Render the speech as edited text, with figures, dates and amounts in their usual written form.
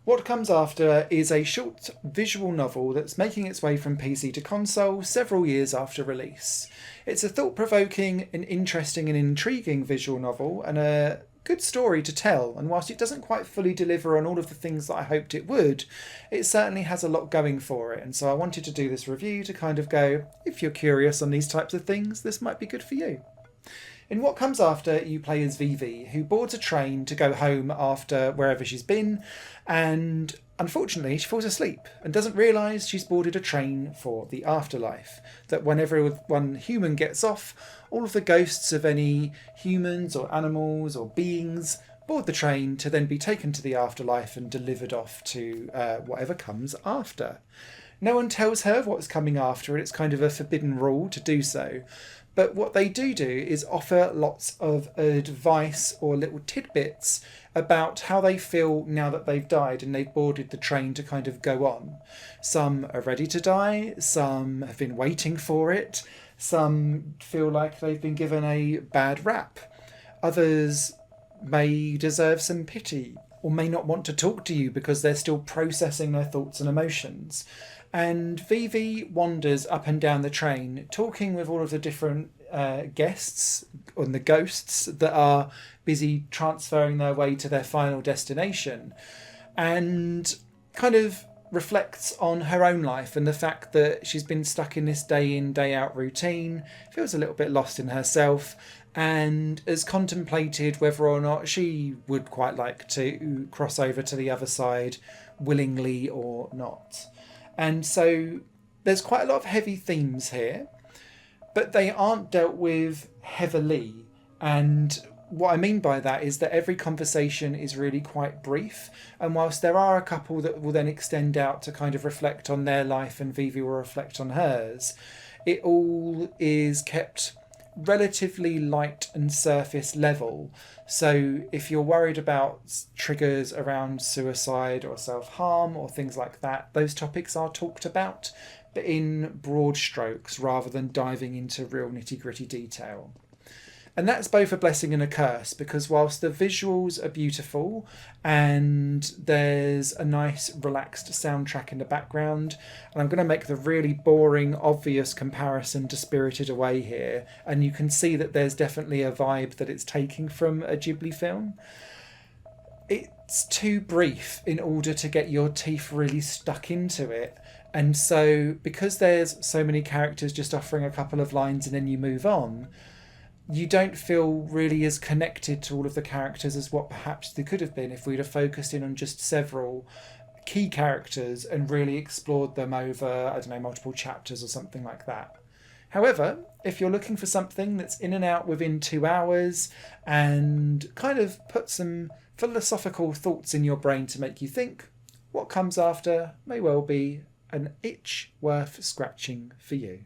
What Comes After is a short visual novel that's making its way from PC to console several years after release. It's a thought-provoking and interesting and intriguing visual novel and a good story to tell, and whilst it doesn't quite fully deliver on all of the things that I hoped it would, it certainly has a lot going for it, and so I wanted to do this review to kind of go, if you're curious on these types of things, this might be good for you. In What Comes After, you play as Vivi, who boards a train to go home after wherever she's been, and unfortunately she falls asleep and doesn't realise she's boarded a train for the afterlife. That whenever one human gets off, all of the ghosts of any humans or animals or beings board the train to then be taken to the afterlife and delivered off to whatever comes after. No one tells her what's coming after, and it's kind of a forbidden rule to do so. But what they do is offer lots of advice or little tidbits about how they feel now that they've died and they've boarded the train to kind of go on. Some are ready to die, some have been waiting for it, some feel like they've been given a bad rap. Others may deserve some pity or may not want to talk to you because they're still processing their thoughts and emotions. And Vivi wanders up and down the train, talking with all of the different guests and the ghosts that are busy transferring their way to their final destination, and kind of reflects on her own life and the fact that she's been stuck in this day in, day out routine, feels a little bit lost in herself, and has contemplated whether or not she would quite like to cross over to the other side willingly or not. And so there's quite a lot of heavy themes here, but they aren't dealt with heavily. And what I mean by that is that every conversation is really quite brief. And whilst there are a couple that will then extend out to kind of reflect on their life and Vivi will reflect on hers, it all is kept relatively light and surface level. So if you're worried about triggers around suicide or self-harm or things like that, those topics are talked about, but in broad strokes rather than diving into real nitty-gritty detail. And that's both a blessing and a curse, because whilst the visuals are beautiful and there's a nice relaxed soundtrack in the background, and I'm going to make the really boring, obvious comparison to Spirited Away here, and you can see that there's definitely a vibe that it's taking from a Ghibli film, it's too brief in order to get your teeth really stuck into it. And so because there's so many characters just offering a couple of lines and then you move on, you don't feel really as connected to all of the characters as what perhaps they could have been if we'd have focused in on just several key characters and really explored them over, I don't know, multiple chapters or something like that. However, if you're looking for something that's in and out within 2 hours and kind of put some philosophical thoughts in your brain to make you think, What Comes After may well be an itch worth scratching for you.